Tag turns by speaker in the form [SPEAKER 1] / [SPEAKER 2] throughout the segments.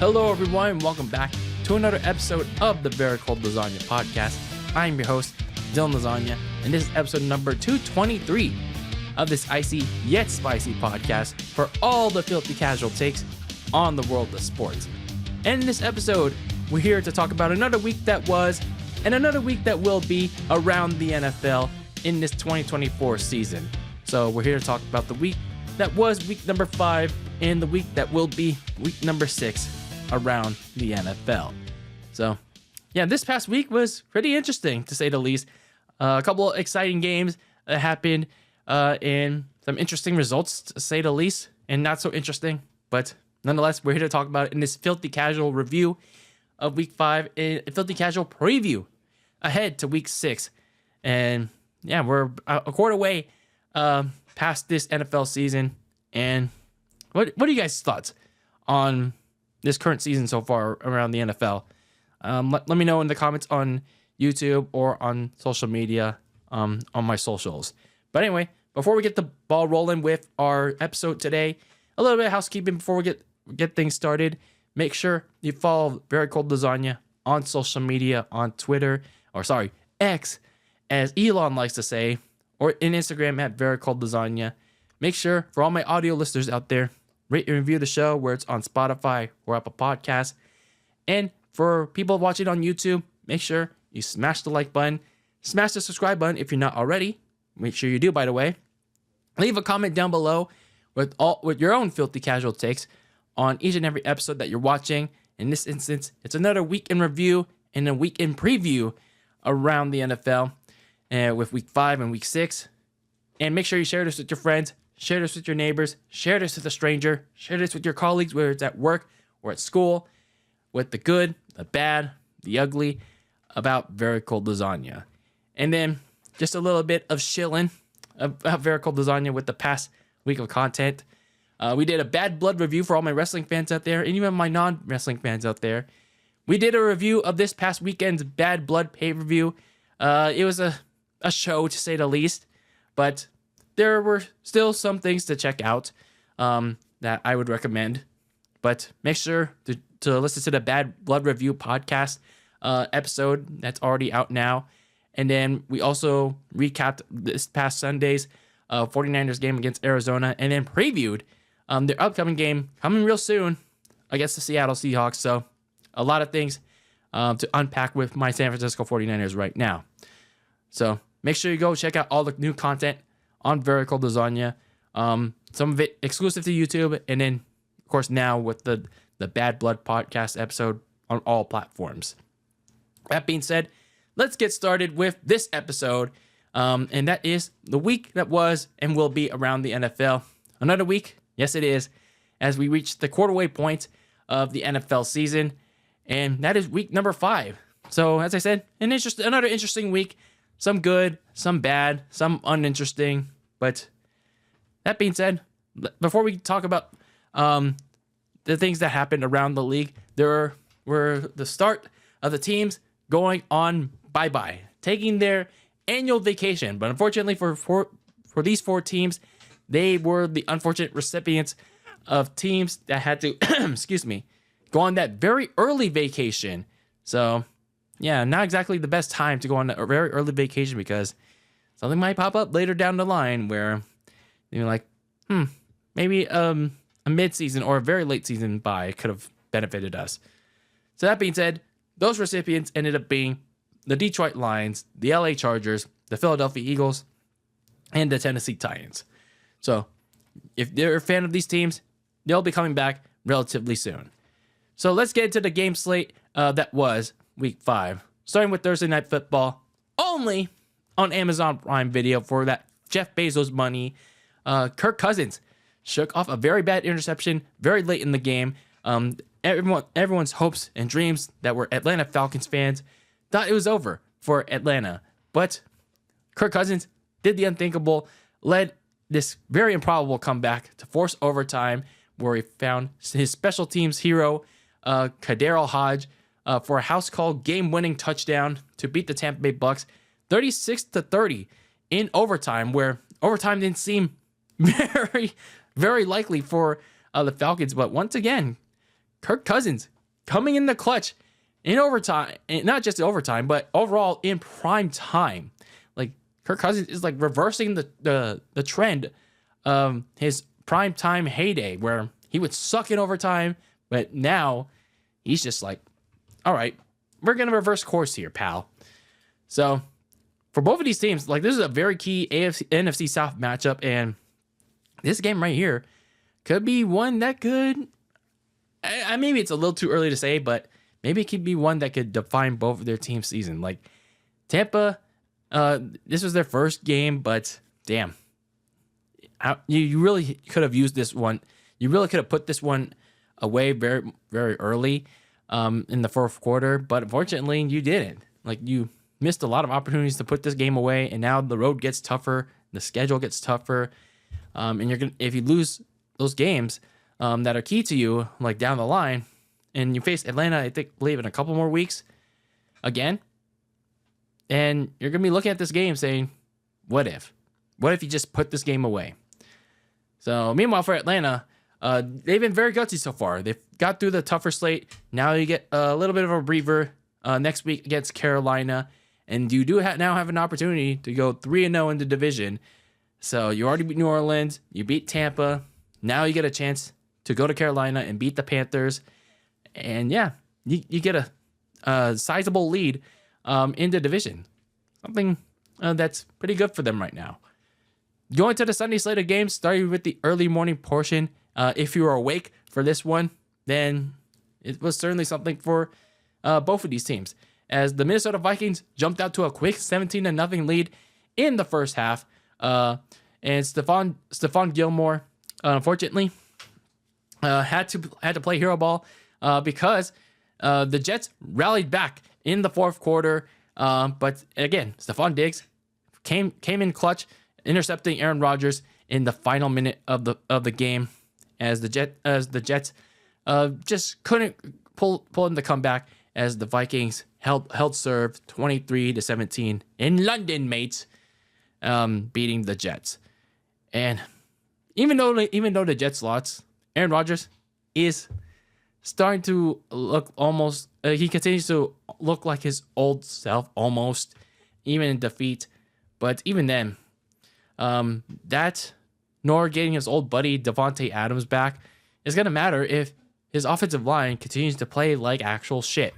[SPEAKER 1] Hello, everyone, and welcome back to another episode of the Very Cold Lasagna podcast. I'm your host, DylanLasagna, and this is episode number 223 of this icy yet spicy podcast for all the filthy casual takes on the world of sports. And in this episode, we're here to talk about another week that was and another week that will be around the NFL in this 2024 season. So we're here to talk about the week that was week number 5 and the week that will be week number 6 around the NFL. So, yeah, this past week was pretty interesting, to say the least. A couple of exciting games that happened, and some interesting results, to say the least, and not so interesting. But nonetheless, we're here to talk about it in this filthy casual review of week 5, and a filthy casual preview ahead to week 6. And yeah, we're a quarter way past this NFL season. And what are you guys' thoughts on this current season so far around the NFL? Let me know in the comments on YouTube or on social media, on my socials. But anyway, before we get the ball rolling with our episode today, a little bit of housekeeping before we get things started. Make sure you follow Very Cold Lasagna on social media, on Twitter, X, as Elon likes to say, or in Instagram at Very Cold Lasagna. Make sure, for all my audio listeners out there, rate and review the show where it's on Spotify or Apple Podcasts. And for people watching on YouTube, make sure you smash the like button, smash the subscribe button if you're not already. Make sure you do, by the way. Leave a comment down below with your own filthy casual takes on each and every episode that you're watching. In this instance, it's another week in review and a week in preview around the NFL with week 5 and week 6. And make sure you share this with your friends. Share this with your neighbors. Share this with a stranger. Share this with your colleagues, whether it's at work or at school, with the good, the bad, the ugly, about Very Cold Lasagna. And then just a little bit of shilling about Very Cold Lasagna with the past week of content. We did a Bad Blood review for all my wrestling fans out there, and even my non-wrestling fans out there. We did a review of this past weekend's Bad Blood pay-per-view. It was a show, to say the least, but there were still some things to check out that I would recommend. But make sure to listen to the Bad Blood Review podcast episode that's already out now. And then we also recapped this past Sunday's 49ers game against Arizona and then previewed their upcoming game coming real soon against the Seattle Seahawks. So a lot of things to unpack with my San Francisco 49ers right now. So make sure you go check out all the new content on Very Cold Lasagna. Some of it exclusive to YouTube, and then, of course, now with the Bad Blood podcast episode on all platforms. That being said, let's get started with this episode, and that is the week that was and will be around the NFL. Another week, yes it is, as we reach the quarterway point of the NFL season, and that is week number 5. So, as I said, another interesting week. Some good, some bad, some uninteresting. But that being said, before we talk about the things that happened around the league, there were the start of the teams going on bye-bye, taking their annual vacation. But unfortunately for these 4 teams, they were the unfortunate recipients of teams that had to, go on that very early vacation. So, yeah, not exactly the best time to go on a very early vacation because something might pop up later down the line where you're like, maybe a mid-season or a very late season bye could have benefited us. So that being said, those recipients ended up being the Detroit Lions, the LA Chargers, the Philadelphia Eagles, and the Tennessee Titans. So if you're a fan of these teams, they'll be coming back relatively soon. So let's get into the game slate that was week 5, starting with Thursday Night Football, only on Amazon Prime Video for that Jeff Bezos money. Kirk Cousins shook off a very bad interception very late in the game. Everyone's hopes and dreams that were Atlanta Falcons fans thought it was over for Atlanta. But Kirk Cousins did the unthinkable, led this very improbable comeback to force overtime where he found his special teams hero, Kaderl Hodge, for a house call game-winning touchdown to beat the Tampa Bay Bucks 36-30 in overtime, where overtime didn't seem very, very likely for the Falcons. But once again, Kirk Cousins coming in the clutch in overtime, and not just overtime, but overall in prime time. Like Kirk Cousins is like reversing the trend of his prime time heyday where he would suck in overtime, but now he's just like, all right, we're going to reverse course here, pal. So for both of these teams, like this is a very key NFC South matchup, and this game right here could be one that could, maybe it's a little too early to say, but maybe it could be one that could define both of their team's season. Like Tampa, this was their first game, but damn, you really could have used this one. You really could have put this one away very, very early in the fourth quarter, but unfortunately you didn't. Like you missed a lot of opportunities to put this game away, and now the road gets tougher, the schedule gets tougher, and you're gonna, if you lose those games that are key to you, like down the line, and you face Atlanta, I believe in a couple more weeks again, and you're gonna be looking at this game saying, what if you just put this game away? So meanwhile for Atlanta, they've been very gutsy so far. They've got through the tougher slate. Now you get a little bit of a breather next week against Carolina, and you do now have an opportunity to go 3-0 in the division. So you already beat New Orleans, you beat Tampa. Now you get a chance to go to Carolina and beat the Panthers, and yeah, you get a sizable lead in the division. Something that's pretty good for them right now. Going to the Sunday slate of games, starting with the early morning portion. If you were awake for this one, then it was certainly something for both of these teams, as the Minnesota Vikings jumped out to a quick 17-0 lead in the first half. And Stephon Gilmore, unfortunately, had to play hero ball because the Jets rallied back in the fourth quarter. But again, Stephon Diggs came in clutch, intercepting Aaron Rodgers in the final minute of the game, as the Jets just couldn't pull in the comeback, as the Vikings held serve 23-17 in London, mates, beating the Jets. And even though the Jets lost, Aaron Rodgers is starting to look almost. He continues to look like his old self almost, even in defeat. But even then, nor getting his old buddy Devontae Adams back is gonna matter if his offensive line continues to play like actual shit.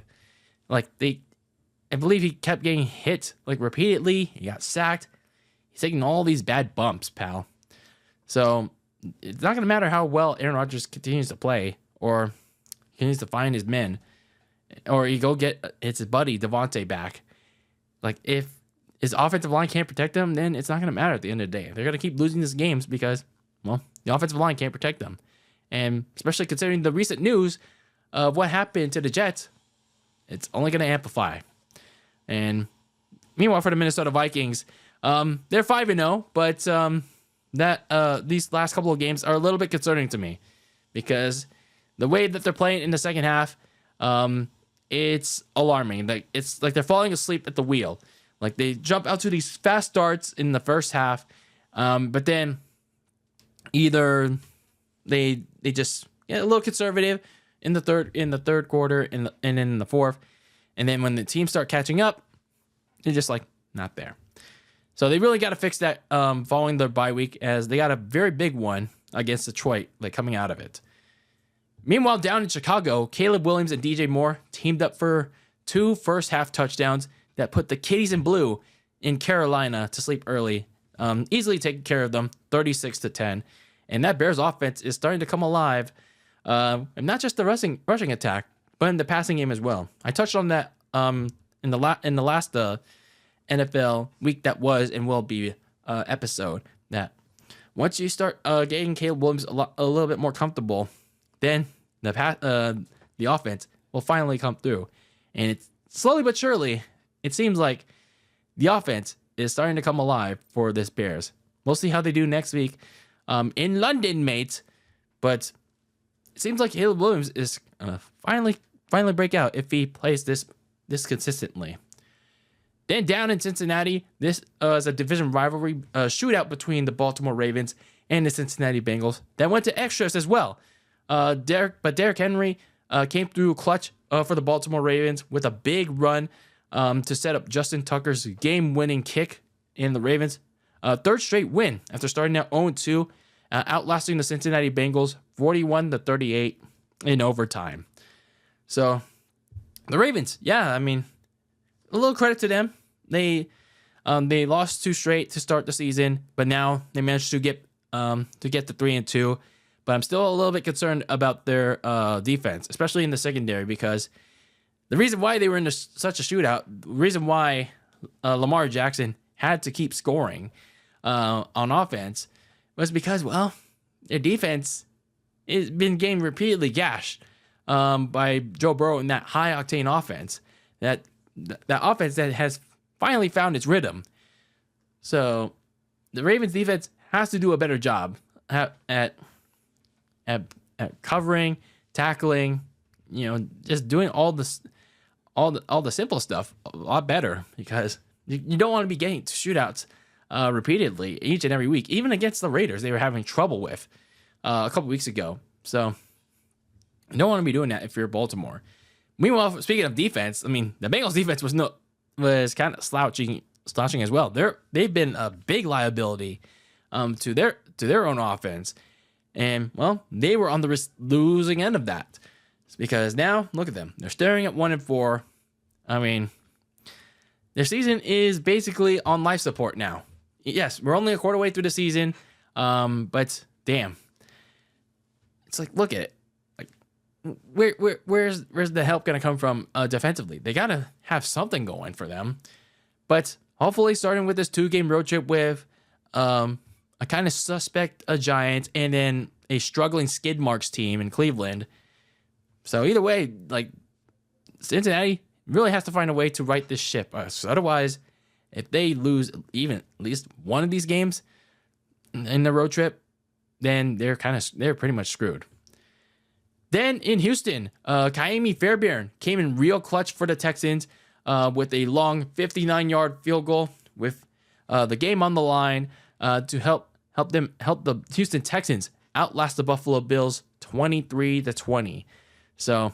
[SPEAKER 1] Like I believe he kept getting hit like repeatedly. He got sacked. He's taking all these bad bumps, pal. So it's not gonna matter how well Aaron Rodgers continues to play, or continues to find his men, or he go get his buddy Devontae back. Like if his offensive line can't protect him, then it's not gonna matter at the end of the day. They're gonna keep losing these games because, well, the offensive line can't protect them. And especially considering the recent news of what happened to the Jets, it's only going to amplify. And meanwhile, for the Minnesota Vikings, they're 5-0, but these last couple of games are a little bit concerning to me, because the way that they're playing in the second half, it's alarming. Like it's like they're falling asleep at the wheel. Like they jump out to these fast starts in the first half, but then either they just get a little conservative in the third quarter and then in the fourth, and then when the teams start catching up, they're just like not there. So they really got to fix that following their bye week, as they got a very big one against Detroit, like coming out of it. Meanwhile, down in Chicago, Caleb Williams and DJ Moore teamed up for 2 first half touchdowns that put the Kitties in blue in Carolina to sleep early, easily taking care of them 36-10. And that Bears offense is starting to come alive, and not just the rushing attack, but in the passing game as well. I touched on that in the last NFL week that was and will be episode, that once you start getting Caleb Williams a little bit more comfortable, then the offense will finally come through. And it's slowly but surely, it seems like the offense is starting to come alive for this Bears. We'll see how they do next week in London, mates. But it seems like Caleb Williams is finally break out if he plays this consistently. Then down in Cincinnati, this is a division rivalry shootout between the Baltimore Ravens and the Cincinnati Bengals that went to extras as well. Derrick Henry came through clutch for the Baltimore Ravens with a big run to set up Justin Tucker's game-winning kick in the Ravens' third straight win after starting out 0-2, outlasting the Cincinnati Bengals 41-38 in overtime. So the Ravens, yeah, I mean, a little credit to them. They lost 2 straight to start the season, but now they managed to get to 3-2. But I'm still a little bit concerned about their defense, especially in the secondary, because the reason why they were in such a shootout, the reason why Lamar Jackson had to keep scoring on offense was because, well, their defense has been getting repeatedly gashed by Joe Burrow in that high-octane offense, that offense that has finally found its rhythm. So the Ravens defense has to do a better job at covering, tackling, just doing all the simple stuff a lot better, because you don't want to be getting to shootouts repeatedly each and every week. Even against the Raiders, they were having trouble with a couple weeks ago. So you don't want to be doing that if you're Baltimore. Meanwhile, speaking of defense, I mean, the Bengals defense was kind of slouching as well. They've been a big liability to their own offense. And, well, they were on the losing end of that, because now, look at them. They're staring at 1-4. I mean, their season is basically on life support now. Yes, we're only a quarter way through the season, but damn. It's like, look at it. Like, where's the help going to come from defensively? They got to have something going for them. But hopefully, starting with this 2-game road trip with a kind of suspect Giants, and then a struggling skid marks team in Cleveland. So either way, like, Cincinnati really has to find a way to right this ship. So otherwise, if they lose even at least one of these games in the road trip, then they're pretty much screwed. Then in Houston, Kaimi Fairbairn came in real clutch for the Texans with a long 59-yard field goal with the game on the line to help the Houston Texans outlast the Buffalo Bills 23-20. So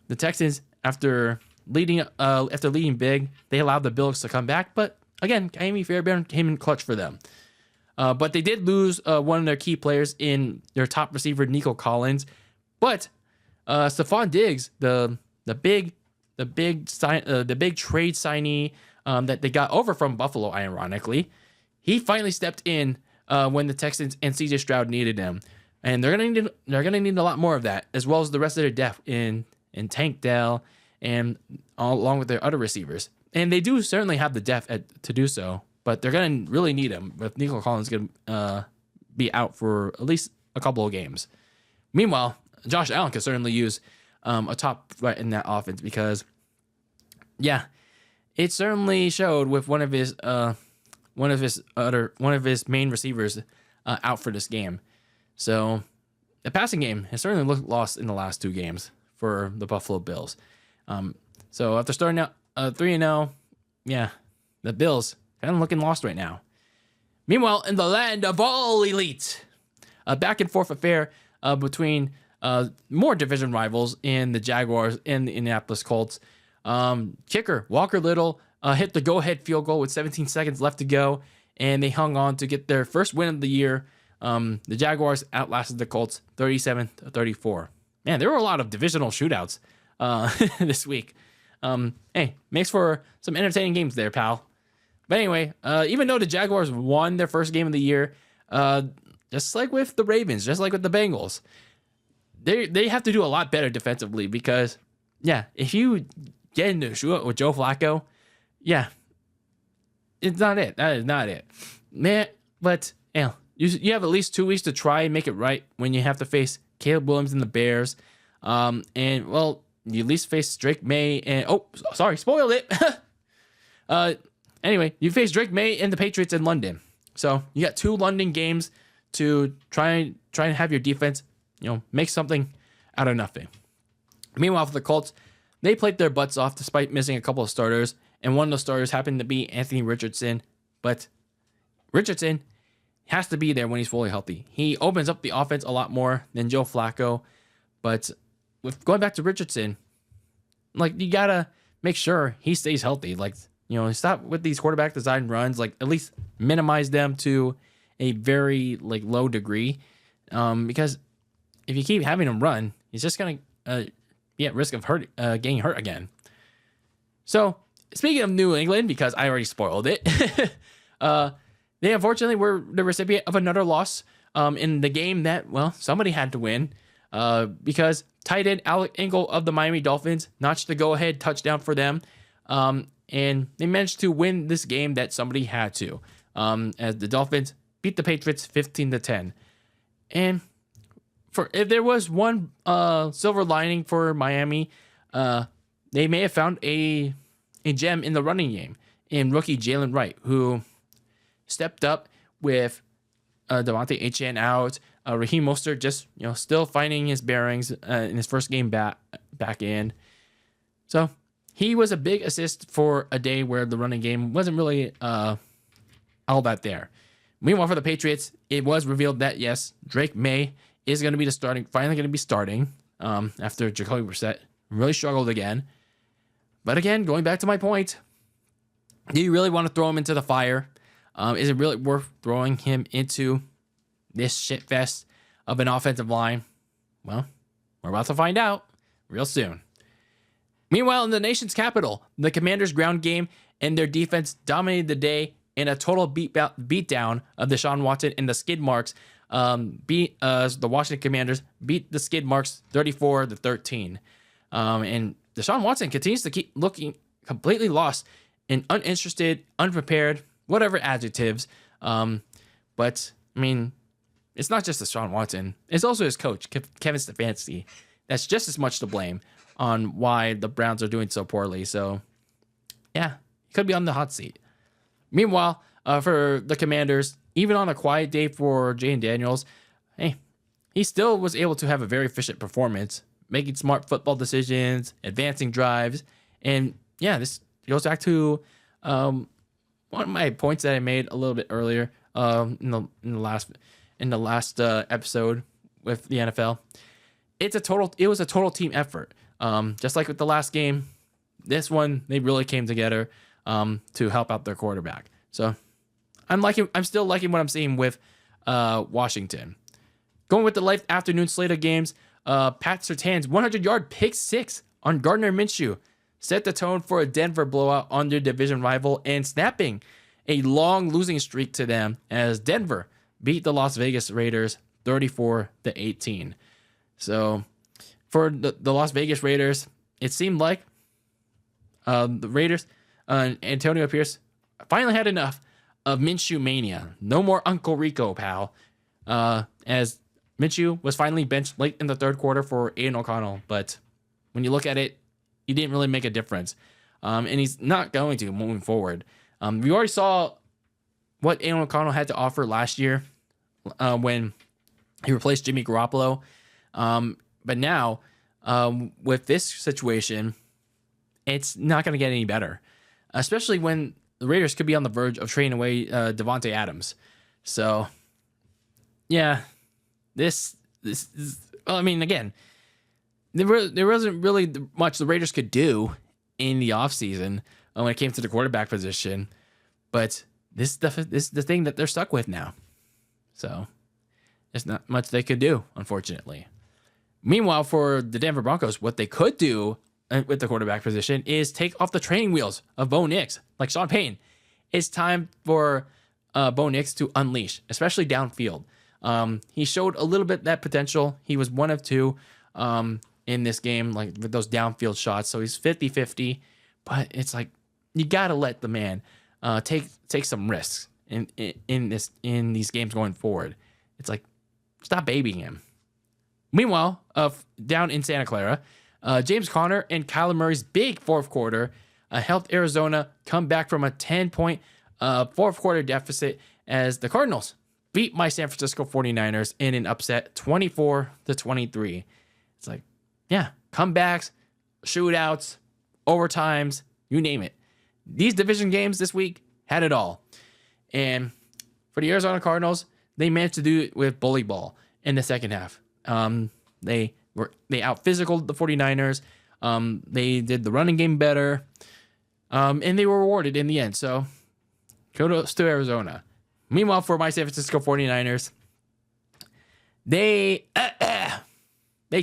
[SPEAKER 1] the Texans, after leading big, they allowed the Bills to come back. But again, Kaimi Fairbairn came in clutch for them. But they did lose one of their key players in their top receiver, Nico Collins. But Stephon Diggs, the big trade signee that they got over from Buffalo, ironically, he finally stepped in when the Texans and CJ Stroud needed him, and they're gonna need a lot more of that, as well as the rest of their depth in Tank Dell and along with their other receivers. And they do certainly have the depth to do so, but they're gonna really need him. With Nico Collins gonna be out for at least a couple of games. Meanwhile, Josh Allen could certainly use a top threat in that offense, because, yeah, it certainly showed with one of his main receivers out for this game. So the passing game has certainly looked lost in the last 2 games for the Buffalo Bills. So after starting out 3-0, yeah, the Bills kind of looking lost right now. Meanwhile, in the land of all elite, a back and forth affair between more division rivals in the Jaguars and the Indianapolis Colts. Kicker Walker Little hit the go-ahead field goal with 17 seconds left to go, and they hung on to get their first win of the year. The Jaguars outlasted the Colts 37-34. Man, there were a lot of divisional shootouts this week. Hey, makes for some entertaining games there, pal. But anyway, even though the Jaguars won their first game of the year, just like with the Ravens, just like with the Bengals, they have to do a lot better defensively, because, yeah, if you get into a shootout with Joe Flacco, yeah, it's not it. That is not it, man. But yeah, you have at least 2 weeks to try and make it right when you have to face Caleb Williams and the Bears, and, well, you at least face Drake May and spoiled it. Anyway, you face Drake May and the Patriots in London, so you got 2 London games to try and have your defense, make something out of nothing. Meanwhile, for the Colts, they played their butts off despite missing a couple of starters, and one of those starters happened to be Anthony Richardson. But Richardson has to be there when he's fully healthy. He opens up the offense a lot more than Joe Flacco, but with going back to Richardson, like, you gotta make sure he stays healthy. Like, stop with these quarterback design runs. Like, at least minimize them to a very like low degree, because if you keep having him run, he's just gonna be at risk of getting hurt again. So speaking of New England, because I already spoiled it, they unfortunately were the recipient of another loss in the game that, well, somebody had to win, because tight end Alec Engel of the Miami Dolphins notched the go-ahead touchdown for them, and they managed to win this game that somebody had to, as the Dolphins beat the Patriots 15-10. And if there was one silver lining for Miami, they may have found a gem in the running game in rookie Jalen Wright, who stepped up with Devontae Etienne out, Raheem Mostert just still finding his bearings in his first game back in. So he was a big assist for a day where the running game wasn't really all that there. Meanwhile, for the Patriots, it was revealed that yes, Drake May is going to be finally going to be starting after Jacoby Brissett really struggled again. But again, going back to my point, do you really want to throw him into the fire? Is it really worth throwing him into this shit fest of an offensive line? Well, we're about to find out real soon. Meanwhile, in the nation's capital, the Commanders' ground game and their defense dominated the day in a total beatdown of Deshaun Watson and the skid marks. The Washington Commanders beat the skid marks 34-13. And Deshaun Watson continues to keep looking completely lost and uninterested, unprepared, whatever adjectives. But I mean, it's not just Deshaun Watson. It's also his coach, Kevin Stefanski. That's just as much to blame on why the Browns are doing so poorly. So, yeah, he could be on the hot seat. Meanwhile, for the Commanders, even on a quiet day for Jayden Daniels, hey, he still was able to have a very efficient performance, making smart football decisions, advancing drives. And yeah, this goes back to one of my points that I made a little bit earlier in the last episode with the NFL. It was a total team effort. Just like with the last game, this one they really came together to help out their quarterback. So I'm still liking what I'm seeing with Washington. Going with the late afternoon slate of games, Pat Surtain's 100-yard pick six on Gardner Minshew set the tone for a Denver blowout on their division rival and snapping a long losing streak to them as Denver beat the Las Vegas Raiders 34-18. So for the Las Vegas Raiders, it seemed like the Raiders, Antonio Pierce finally had enough of Minshew mania. No more Uncle Rico, pal. As Minshew was finally benched late in the third quarter for Aiden O'Connell, but when you look at it, he didn't really make a difference. And he's not going to moving forward. We already saw what Aiden O'Connell had to offer last year when he replaced Jimmy Garoppolo. But now, with this situation, it's not going to get any better, especially when the Raiders could be on the verge of trading away Devontae Adams. So, yeah, this is, well, I mean, again, there wasn't really much the Raiders could do in the offseason when it came to the quarterback position, but this is the thing that they're stuck with now. So, there's not much they could do, unfortunately. Meanwhile, for the Denver Broncos, what they could do with the quarterback position is take off the training wheels of Bo Nix, like Sean Payton. It's time for Bo Nix to unleash, especially downfield. He showed a little bit that potential. He was 1 of 2 in this game, like with those downfield shots. So he's 50-50, but it's like you gotta let the man take some risks in these games going forward. It's like stop babying him. Meanwhile, down in Santa Clara, James Conner and Kyler Murray's big fourth quarter helped Arizona come back from a 10-point fourth quarter deficit as the Cardinals beat my San Francisco 49ers in an upset 24-23. It's like, yeah, comebacks, shootouts, overtimes, you name it. These division games this week had it all. And for the Arizona Cardinals, they managed to do it with bully ball in the second half. They They out-physicaled the 49ers. They did the running game better. And they were rewarded in the end. So kudos to Arizona. Meanwhile, for my San Francisco 49ers, they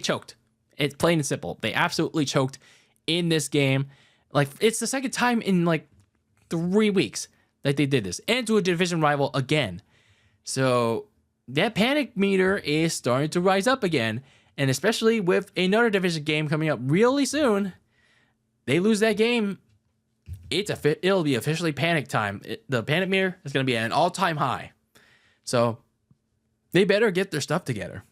[SPEAKER 1] choked. It's plain and simple. They absolutely choked in this game. Like, it's the second time in like 3 weeks that they did this, and to a division rival again. So that panic meter is starting to rise up again, and especially with another division game coming up really soon, they lose that game, it'll be officially panic time. The panic meter is going to be at an all-time high. So they better get their stuff together.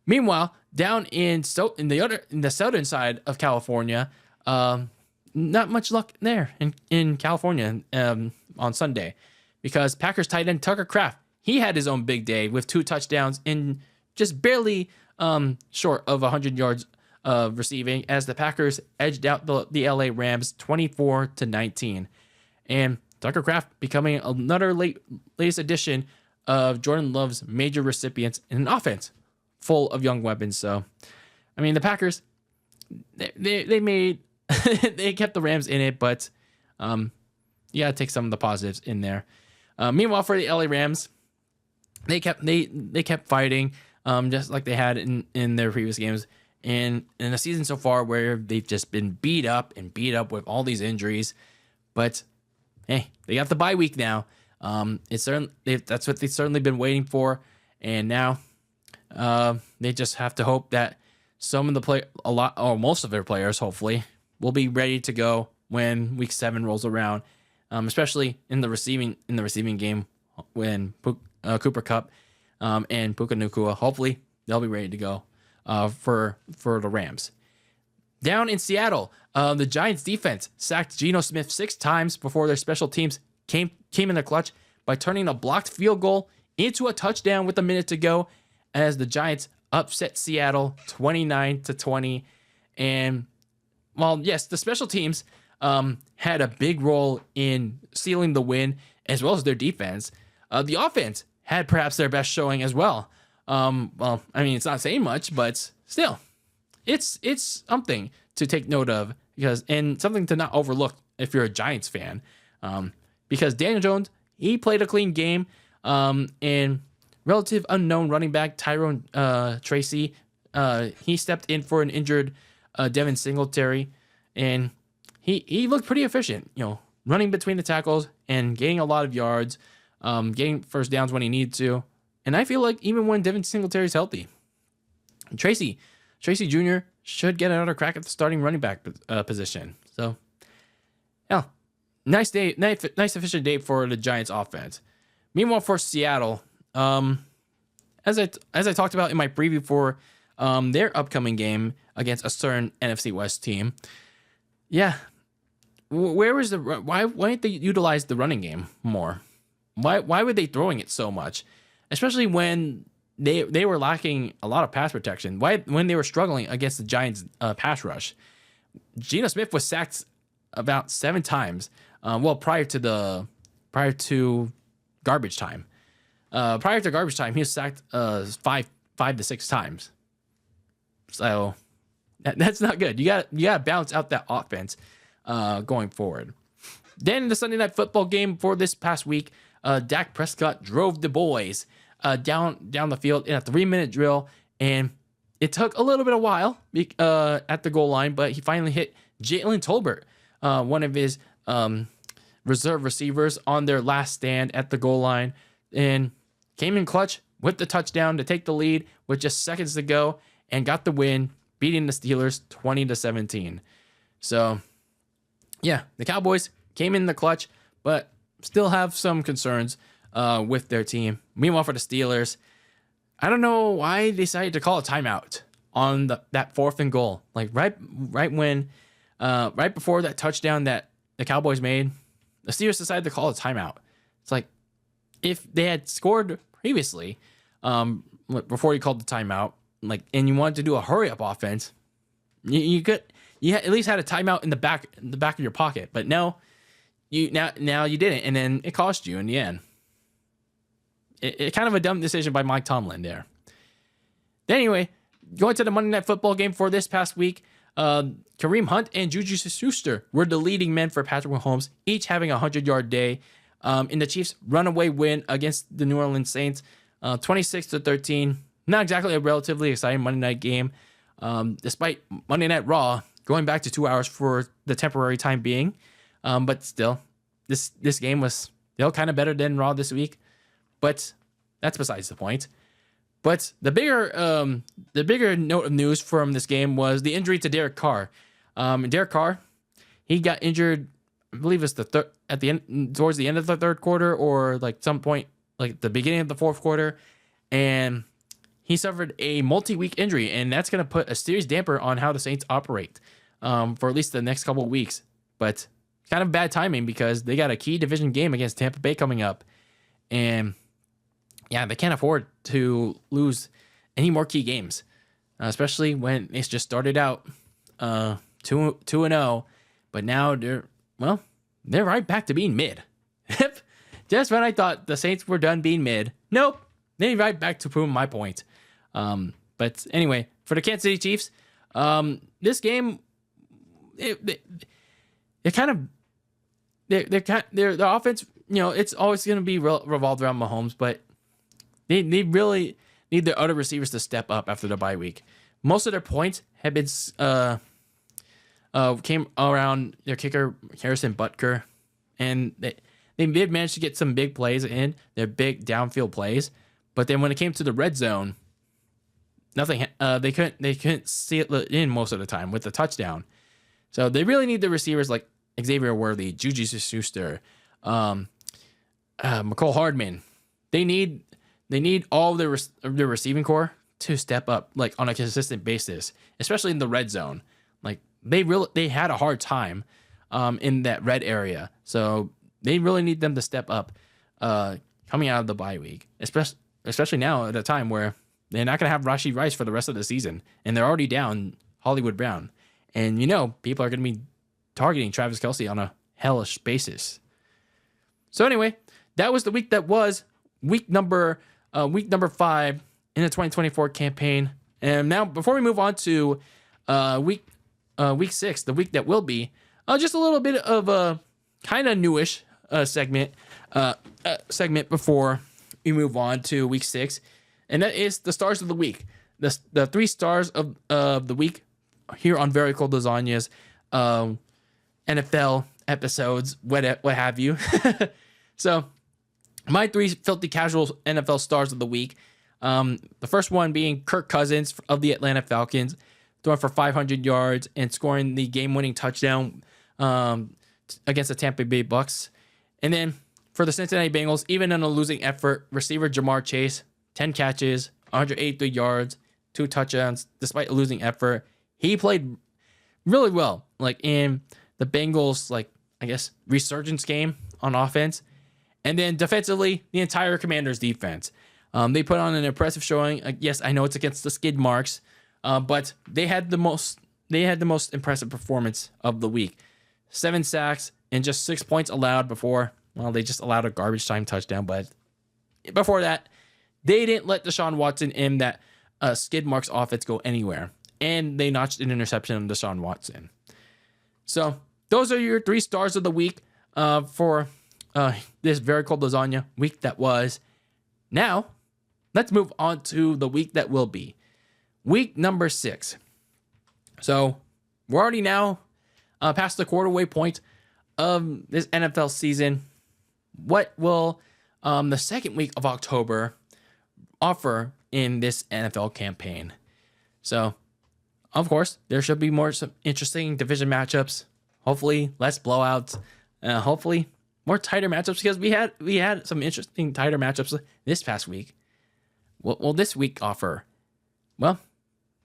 [SPEAKER 1] Meanwhile, down in the southern side of California, not much luck there in California on Sunday, because Packers tight end Tucker Kraft, he had his own big day with 2 touchdowns in just barely short of 100 yards receiving, as the Packers edged out the LA Rams 24-19, and Tucker Kraft becoming another latest addition of Jordan Love's major recipients in an offense full of young weapons. So, I mean, the Packers, they made they kept the Rams in it, but you gotta take some of the positives in there. Meanwhile, for the LA Rams, they kept fighting, just like they had in their previous games, and in the season so far, where they've just been beat up with all these injuries. But hey, they got the bye week now. That's what they've certainly been waiting for, and now they just have to hope that some of the most of their players, hopefully, will be ready to go when Week 7 rolls around, especially in the receiving game when Cooper Kupp and Puka Nacua. Hopefully, they'll be ready to go for the Rams. Down in Seattle, the Giants defense sacked Geno Smith 6 times before their special teams came in the clutch by turning a blocked field goal into a touchdown with a minute to go, as the Giants upset Seattle 29-20. And while, yes, the special teams had a big role in sealing the win, as well as their defense, the offense had perhaps their best showing as well. Well, I mean, it's not saying much, but still, it's something to take note of, and something to not overlook if you're a Giants fan, because Daniel Jones, he played a clean game, and relative unknown running back Tyrone Tracy, he stepped in for an injured Devin Singletary, and he looked pretty efficient, running between the tackles and getting a lot of yards, getting first downs when he needed to. And I feel like even when Devin Singletary's healthy, Tracy Jr. should get another crack at the starting running back position. So, yeah, nice efficient day for the Giants offense. Meanwhile, for Seattle, as I talked about in my preview for their upcoming game against a certain NFC West team, yeah, why didn't they utilize the running game more? Why were they throwing it so much, especially when they were lacking a lot of pass protection? When they were struggling against the Giants' pass rush? Geno Smith was sacked about 7 times. Prior to garbage time. Prior to garbage time, he was sacked 5 to 6 times. So that's not good. You got balance out that offense going forward. Then the Sunday Night Football game for this past week, Dak Prescott drove the boys down the field in a 3-minute drill, and it took a little bit of while at the goal line, but he finally hit Jalen Tolbert, one of his reserve receivers, on their last stand at the goal line, and came in clutch with the touchdown to take the lead with just seconds to go, and got the win, beating the Steelers 20-17. So, yeah, the Cowboys came in the clutch, but still have some concerns with their team. Meanwhile, for the Steelers, I don't know why they decided to call a timeout on that 4th and goal. Like right before that touchdown that the Cowboys made, the Steelers decided to call a timeout. It's like, if they had scored previously, before you called the timeout, and you wanted to do a hurry up offense, you at least had a timeout in the back of your pocket. But no, now you didn't, and then it cost you in the end. It kind of a dumb decision by Mike Tomlin there. Then anyway, going to the Monday Night Football game for this past week, Kareem Hunt and Juju Smith-Schuster were the leading men for Patrick Mahomes, each having a 100-yard day in the Chiefs' runaway win against the New Orleans Saints, 26-13. Not exactly a relatively exciting Monday night game, despite Monday Night Raw going back to 2 hours for the temporary time being. But still, this game was still kind of better than Raw this week. But that's besides the point. But the bigger note of news from this game was the injury to Derek Carr. Derek Carr, he got injured, I believe it's towards the end of the third quarter, or like some point, like the beginning of the fourth quarter, and he suffered a multi-week injury, and that's going to put a serious damper on how the Saints operate for at least the next couple of weeks. But kind of bad timing because they got a key division game against Tampa Bay coming up, and yeah, they can't afford to lose any more key games, especially when it's just started out 2-0, but now they're right back to being mid. Just when I thought the Saints were done being mid, nope, they're right back to proving my point. But anyway, for the Kansas City Chiefs, this game, their offense, it's always going to be revolved around Mahomes, but they really need their other receivers to step up after the bye week. Most of their points have been came around their kicker Harrison Butker, and they did manage to get some big plays in, their big downfield plays. But then when it came to the red zone, nothing. They couldn't see it in most of the time with the touchdown. So they really need the receivers like Xavier Worthy, Juju Smith-Schuster, McCole Hardman. They need all of their receiving core to step up like on a consistent basis, especially in the red zone. Like they had a hard time in that red area, so they really need them to step up coming out of the bye week, especially now at a time where they're not going to have Rashee Rice for the rest of the season, and they're already down Hollywood Brown, and people are going to be targeting Travis Kelce on a hellish basis. So anyway, that was the week that was week number 5 in the 2024 campaign. And now, before we move on to week 6, the week that will be, just a little bit of a kind of newish segment before we move on to week 6, and that is the stars of the week. The 3 stars of the week here on Very Cold Lasagna's NFL episodes, what have you. So, my 3 filthy casual NFL stars of the week. The first one being Kirk Cousins of the Atlanta Falcons, throwing for 500 yards and scoring the game-winning touchdown against the Tampa Bay Bucks. And then for the Cincinnati Bengals, even in a losing effort, receiver Jamar Chase, 10 catches, 183 yards, 2 touchdowns, despite a losing effort. He played really well, like in the Bengals, resurgence game on offense. And then defensively, the entire Commanders defense. They put on an impressive showing. Yes, I know it's against the skid marks, but they had the most impressive performance of the week. 7 sacks and just 6 points allowed before. Well, they just allowed a garbage time touchdown, but before that, they didn't let Deshaun Watson in that skid marks offense go anywhere. And they notched an interception on Deshaun Watson. So those are your 3 stars of the week for this Very Cold Lasagna week that was. Now, let's move on to the week that will be. Week number 6. So we're already now past the quarterway point of this NFL season. What will the second week of October offer in this NFL campaign? So, of course, there should be some interesting division matchups. Hopefully, less blowouts. Hopefully, more tighter matchups, because we had some interesting tighter matchups this past week. What will this week offer? Well,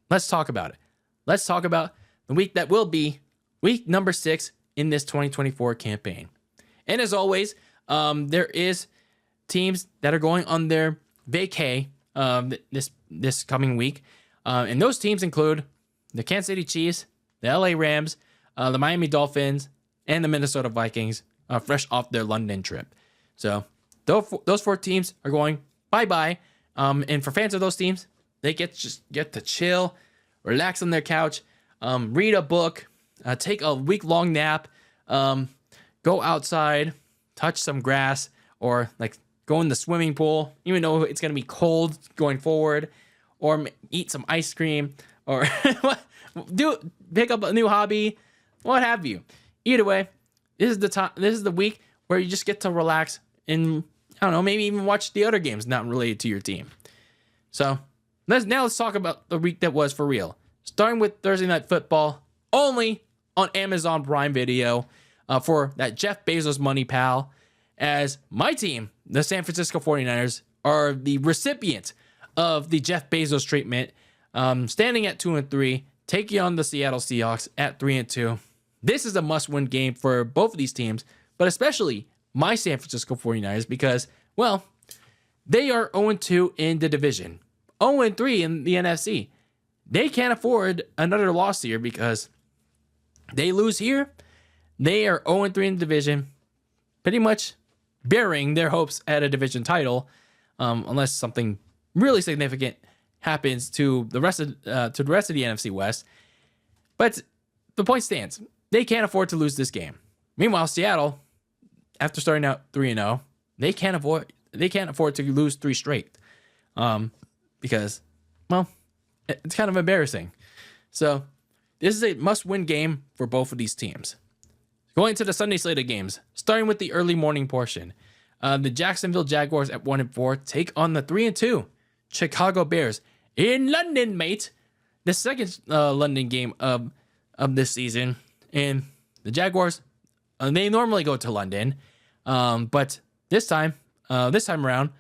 [SPEAKER 1] let's talk about it. Let's talk about the week that will be week number 6 in this 2024 campaign. And as always, there is teams that are going on their vacay this coming week. And those teams include the Kansas City Chiefs, the LA Rams, the Miami Dolphins, and the Minnesota Vikings, fresh off their London trip. So those 4 teams are going bye-bye. And for fans of those teams, They get to chill, relax on their couch, read a book, take a week-long nap, go outside, touch some grass, or like go in the swimming pool, even though it's going to be cold going forward, or eat some ice cream, or pick up a new hobby, what have you. Either way, this is the time. This is the week where you just get to relax and, I don't know, maybe even watch the other games not related to your team. So let's talk about the week that was for real. Starting with Thursday Night Football, only on Amazon Prime Video, for that Jeff Bezos money, pal, as my team, the San Francisco 49ers, are the recipient of the Jeff Bezos treatment, standing at 2-3, taking on the Seattle Seahawks at 3-2. This is a must-win game for both of these teams, but especially my San Francisco 49ers because, well, they are 0-2 in the division, 0-3 in the NFC. They can't afford another loss here because they lose here, they are 0-3 in the division, pretty much burying their hopes at a division title, unless something really significant happens to the rest of the NFC West. But the point stands. They can't afford to lose this game. Meanwhile, Seattle, after starting out 3-0, they can't afford to lose 3 straight. Because, well, it's kind of embarrassing. So, this is a must-win game for both of these teams. Going to the Sunday slate of games, starting with the early morning portion. The Jacksonville Jaguars at 1-4 take on the 3-2 Chicago Bears in London, mate. The second London game of this season. And the Jaguars, they normally go to London, but this time around,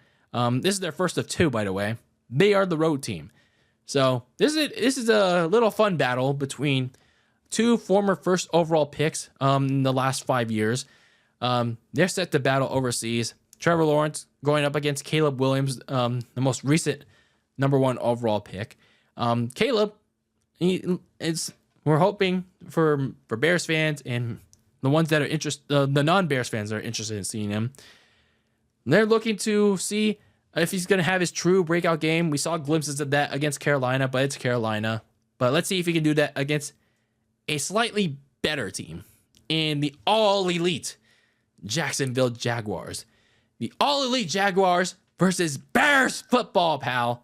[SPEAKER 1] this is their first of 2, by the way. They are the road team. So this is a little fun battle between 2 former first overall picks in the last 5 years. They're set to battle overseas. Trevor Lawrence going up against Caleb Williams, the most recent number 1 overall pick. Caleb, we're hoping for Bears fans and the ones that are interested, the non-Bears fans that are interested in seeing him. They're looking to see if he's going to have his true breakout game. We saw glimpses of that against Carolina, but it's Carolina. But let's see if he can do that against a slightly better team in the all-elite Jacksonville Jaguars. The all-elite Jaguars versus Bears football, pal.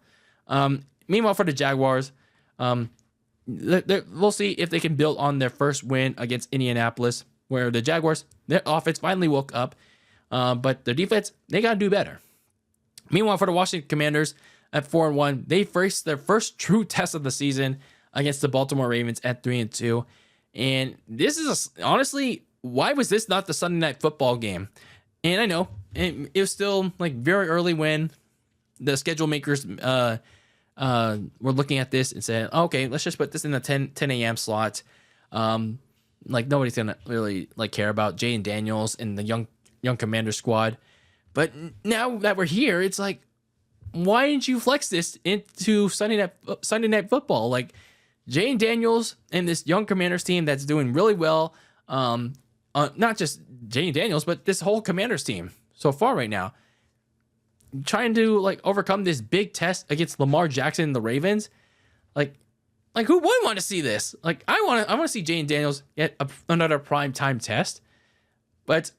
[SPEAKER 1] Meanwhile, for the Jaguars, we'll see if they can build on their first win against Indianapolis, where the Jaguars, their offense finally woke up, but their defense, they got to do better. Meanwhile, for the Washington Commanders at 4-1, they faced their first true test of the season against the Baltimore Ravens at 3-2. And this is honestly, why was this not the Sunday Night Football game? And I know it was still like very early when the schedule makers were looking at this and said, okay, let's just put this in the 10 a.m. slot. Like nobody's gonna really like care about Jayden Daniels and the young Commander squad. But now that we're here, it's like, why didn't you flex this into Sunday Night Football? Like Jayden Daniels and this young Commanders team that's doing really well. Not just Jayden Daniels, but this whole Commanders team so far right now, trying to like overcome this big test against Lamar Jackson and the Ravens. Like who wouldn't want to see this? Like I want to see Jayden Daniels get another prime time test. But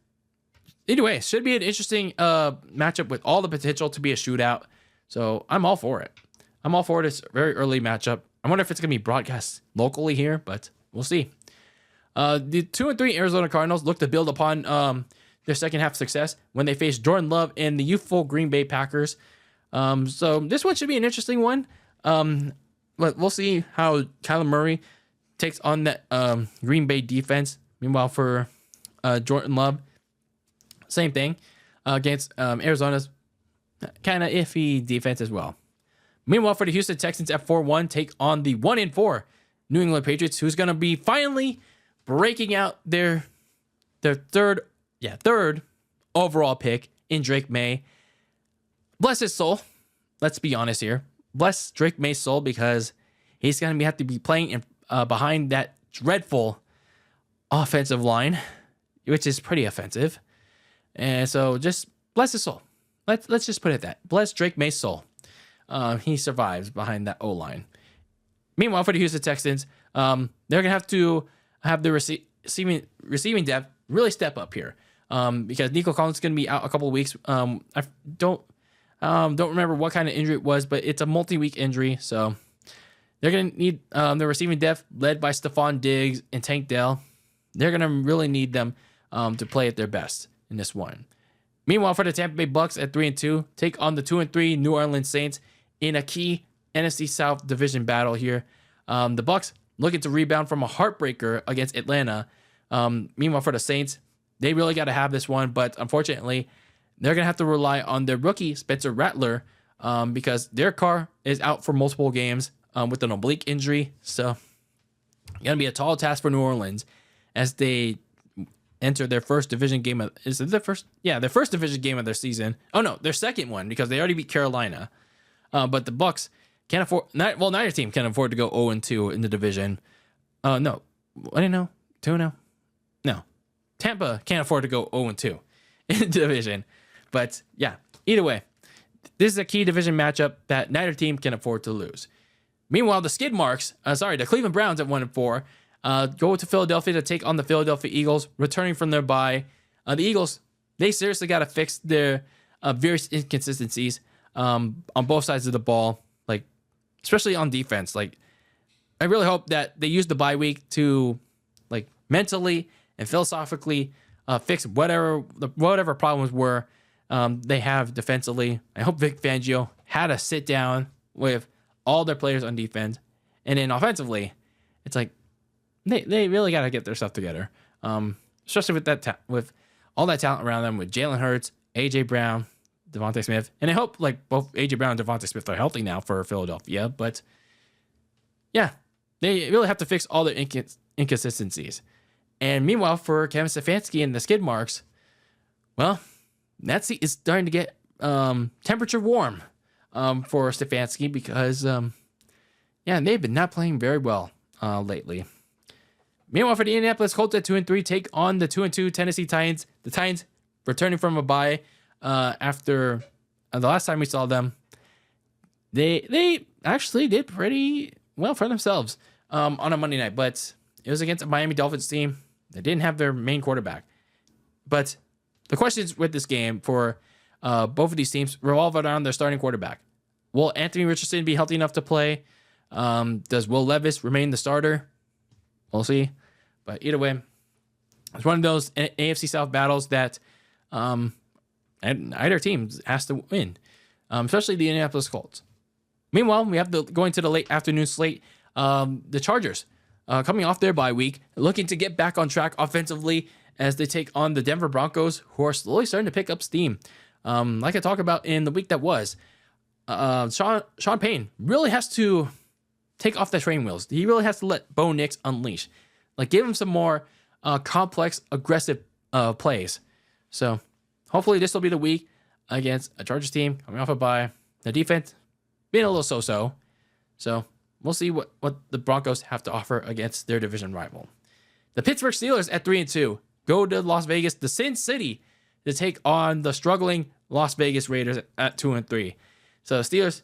[SPEAKER 1] anyway, it should be an interesting matchup with all the potential to be a shootout. So I'm all for it. I'm all for this very early matchup. I wonder if it's going to be broadcast locally here, but we'll see. The 2-3 Arizona Cardinals look to build upon their second half success when they face Jordan Love and the youthful Green Bay Packers. So this one should be an interesting one. But we'll see how Kyler Murray takes on that Green Bay defense. Meanwhile, for Jordan Love, same thing against Arizona's kind of iffy defense as well. Meanwhile, for the Houston Texans at 4-1, take on the 1-4 New England Patriots, who's going to be finally breaking out their third overall pick in Drake May. Bless his soul. Let's be honest here. Bless Drake May's soul, because he's going to have to be playing behind that dreadful offensive line, which is pretty offensive. And so just bless his soul. Let's just put it at that. Bless Drake May's soul. he survives behind that O-line. Meanwhile, for the Houston Texans, they're going to have to have the receiving depth really step up here, because Nico Collins is going to be out a couple of weeks. I don't remember what kind of injury it was, but it's a multi-week injury, so they're going to need the receiving depth led by Stephon Diggs and Tank Dell. They're going to really need them to play at their best in this one. Meanwhile, for the Tampa Bay Bucks at 3-2, take on the 2-3 New Orleans Saints in a key NFC South division battle here. The Bucks looking to rebound from a heartbreaker against Atlanta. Meanwhile, for the Saints, they really got to have this one, but unfortunately, they're going to have to rely on their rookie, Spencer Rattler, because their car is out for multiple games with an oblique injury. So, going to be a tall task for New Orleans as they enter their first division game. Is it their first? Yeah, their first division game of their season. Oh, no, their second one, because they already beat Carolina. But the Bucks can't afford, neither team can afford to go 0-2 in the division. No, I didn't know. 2-0? No. Tampa can't afford to go 0-2 in the division. But yeah, either way, this is a key division matchup that neither team can afford to lose. Meanwhile, the the Cleveland Browns at 1-4, go to Philadelphia to take on the Philadelphia Eagles, returning from their bye. The Eagles, they seriously got to fix their various inconsistencies on both sides of the ball, like especially on defense. Like, I really hope that they use the bye week to, like, mentally and philosophically fix whatever problems were they have defensively. I hope Vic Fangio had a sit down with all their players on defense, and then offensively, it's like they really got to get their stuff together, especially with with all that talent around them, with Jalen Hurts, AJ Brown, Devontae Smith, and I hope like both AJ Brown and Devontae Smith are healthy now for Philadelphia. But yeah, they really have to fix all their inconsistencies. And meanwhile, for Kevin Stefanski and the Skid Marks, well, that seat is starting to get temperature warm for Stefanski because they've been not playing very well lately. Meanwhile, for the Indianapolis Colts at 2-3, take on the 2-2 Tennessee Titans. The Titans returning from a bye after the last time we saw them. They actually did pretty well for themselves on a Monday night, but it was against a Miami Dolphins team. They didn't have their main quarterback. But the questions with this game for both of these teams revolve around their starting quarterback. Will Anthony Richardson be healthy enough to play? Does Will Levis remain the starter? We'll see. But either way, it's one of those AFC South battles that either team has to win, especially the Indianapolis Colts. Meanwhile, we have going to the late afternoon slate. The Chargers coming off their bye week, looking to get back on track offensively as they take on the Denver Broncos, who are slowly starting to pick up steam. Like I talked about in the week that was, Sean Payne really has to take off the training wheels. He really has to let Bo Nix unleash. Like, give him some more complex, aggressive plays. So, hopefully this will be the week against a Chargers team coming off a bye. The defense being a little so-so. So, we'll see what the Broncos have to offer against their division rival. The Pittsburgh Steelers at 3-2 go to Las Vegas, the Sin City, to take on the struggling Las Vegas Raiders at 2-3. So, the Steelers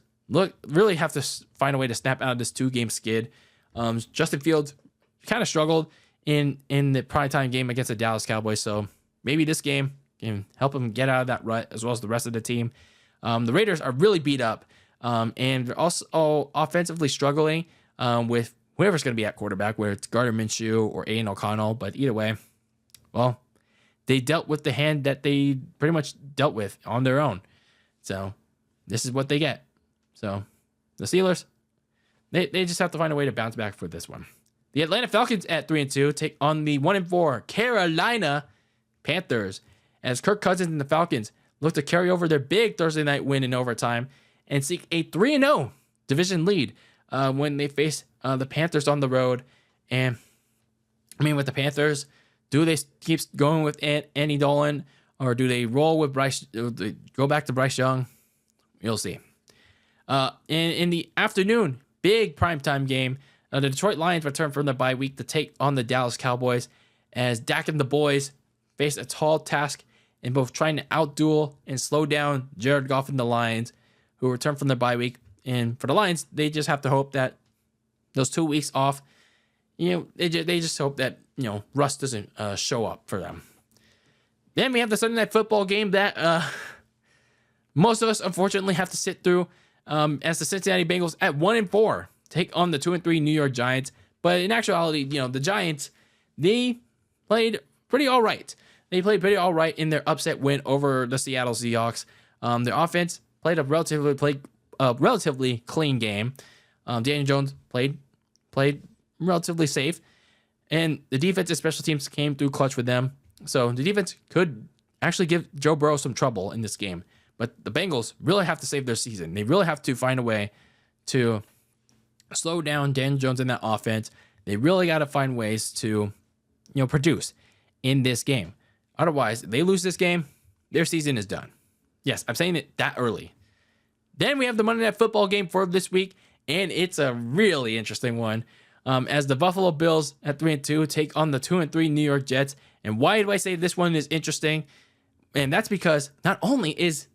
[SPEAKER 1] really have to find a way to snap out of this 2-game skid. Justin Fields kind of struggled in the primetime game against the Dallas Cowboys, so maybe this game can help him get out of that rut as well as the rest of the team. The Raiders are really beat up, and they're also offensively struggling with whoever's going to be at quarterback, whether it's Gardner Minshew or Aiden O'Connell. But either way, well, they dealt with the hand that they pretty much dealt with on their own. So this is what they get. So the Steelers, they just have to find a way to bounce back for this one. The Atlanta Falcons at 3-2 take on the 1-4 Carolina Panthers as Kirk Cousins and the Falcons look to carry over their big Thursday night win in overtime and seek a 3-0 division lead when they face the Panthers on the road. And I mean, with the Panthers, do they keep going with Andy Dolan, or do they roll with Bryce? They go back to Bryce Young? You'll see. In the afternoon, big primetime game, the Detroit Lions return from the bye week to take on the Dallas Cowboys as Dak and the boys face a tall task in both trying to outduel and slow down Jared Goff and the Lions, who return from the bye week And for the Lions, they just have to hope that those 2 weeks off, they just hope that, Russ doesn't show up for them. Then we have the Sunday Night Football game that most of us, unfortunately, have to sit through as the Cincinnati Bengals at 1-4 take on the 2-3 New York Giants. But in actuality, the Giants, they played pretty all right. They played pretty all right in their upset win over the Seattle Seahawks. Their offense played a relatively clean game. Daniel Jones played relatively safe, and the defense and special teams came through clutch with them. So the defense could actually give Joe Burrow some trouble in this game. But the Bengals really have to save their season. They really have to find a way to slow down Daniel Jones in that offense. They really got to find ways to, produce in this game. Otherwise, if they lose this game, their season is done. Yes, I'm saying it that early. Then we have the Monday Night Football game for this week, and it's a really interesting one. As the Buffalo Bills at 3-2 take on the 2-3 New York Jets. And why do I say this one is interesting? And that's because not only is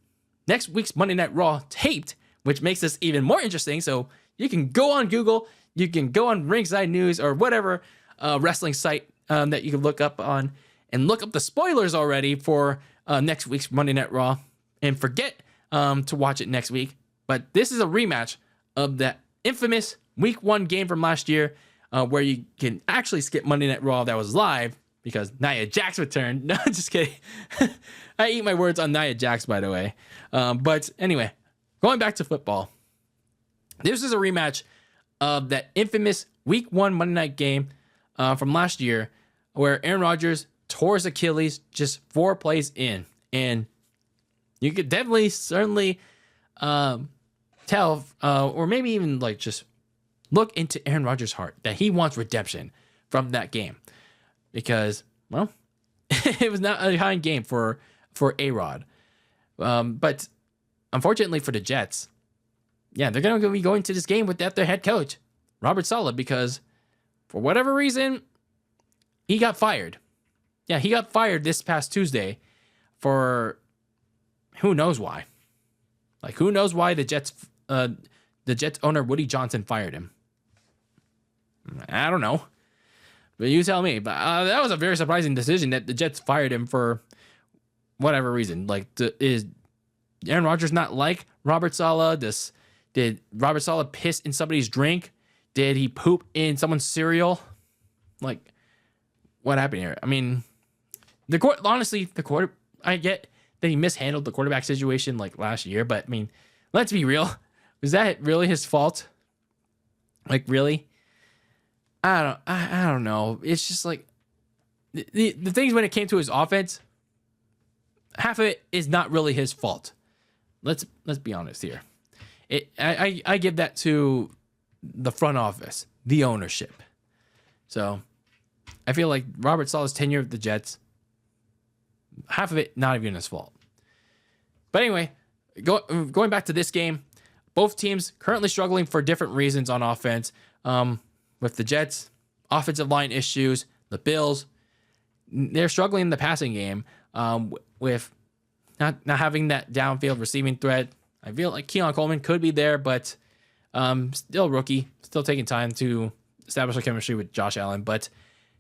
[SPEAKER 1] next week's Monday Night Raw taped, which makes this even more interesting. So you can go on Google, you can go on Ringside News or whatever wrestling site that you can look up on and look up the spoilers already for next week's Monday Night Raw and forget to watch it next week. But this is a rematch of that infamous Week 1 game from last year where you can actually skip Monday Night Raw that was live because Nia Jax returned. No, just kidding. I eat my words on Nia Jax, by the way. But anyway, going back to football. This is a rematch of that infamous Week 1 Monday night game from last year where Aaron Rodgers tore his Achilles just 4 plays in. And you could definitely, certainly tell, or maybe even just look into Aaron Rodgers' heart that he wants redemption from that game. Because, well, it was not a high game for A-Rod. But unfortunately for the Jets, yeah, they're going to be going to this game without their head coach, Robert Saleh, because for whatever reason, he got fired. Yeah, he got fired this past Tuesday for who knows why. Who knows why the Jets owner, Woody Johnson, fired him? I don't know. But you tell me. But that was a very surprising decision that the Jets fired him for whatever reason. Is Aaron Rodgers not like Robert Saleh? Did Robert Saleh piss in somebody's drink? Did he poop in someone's cereal? What happened here? I mean, I get that he mishandled the quarterback situation last year, but I mean, let's be real. Was that really his fault? Really? I don't know. It's just the things when it came to his offense, half of it is not really his fault. Let's be honest here. I give that to the front office, the ownership. So I feel like Robert Saleh's tenure with the Jets, half of it not even his fault. But anyway, going back to this game, both teams currently struggling for different reasons on offense. With the Jets, offensive line issues. The Bills, they're struggling in the passing game with not having that downfield receiving threat. I feel like Keon Coleman could be there, but still rookie, still taking time to establish a chemistry with Josh Allen. But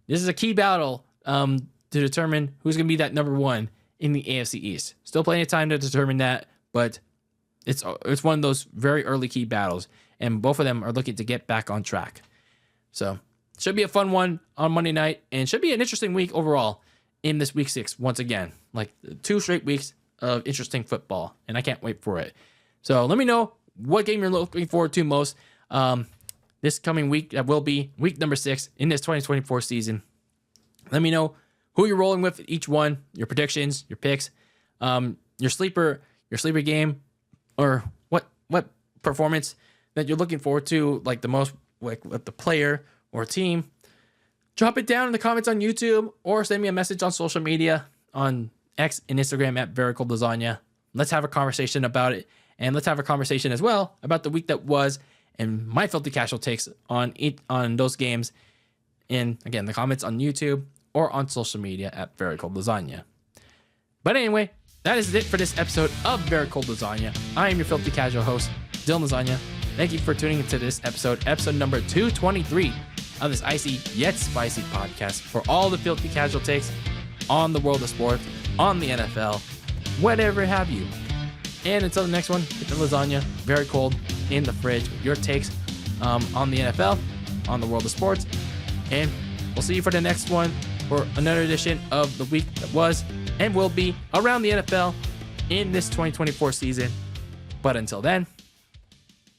[SPEAKER 1] this is a key battle to determine who's going to be that number 1 in the AFC East. Still plenty of time to determine that, but it's one of those very early key battles, and both of them are looking to get back on track. So should be a fun one on Monday night, and should be an interesting week overall in this week 6 once again. 2 straight weeks of interesting football, and I can't wait for it. So let me know what game you're looking forward to most this coming week. That will be week number 6 in this 2024 season. Let me know who you're rolling with each one, your predictions, your picks, your sleeper game, or what performance that you're looking forward to the most, with the player or team. Drop it down in the comments on YouTube or send me a message on social media on X and Instagram at DylanLasagna. Let's have a conversation about it, and let's have a conversation as well about the week that was and my filthy casual takes on those games. And again, the comments on YouTube or on social media at DylanLasagna. But anyway, that is it for this episode of Very Cold Lasagna. I am your filthy casual host, Dylan Lasagna. Thank you for tuning into this episode number 223 of this icy yet spicy podcast for all the filthy casual takes on the world of sports, on the NFL, whatever have you. And until the next one, get the lasagna very cold in the fridge with your takes on the NFL, on the world of sports. And we'll see you for the next one for another edition of the week that was and will be around the NFL in this 2024 season. But until then,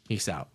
[SPEAKER 1] peace out.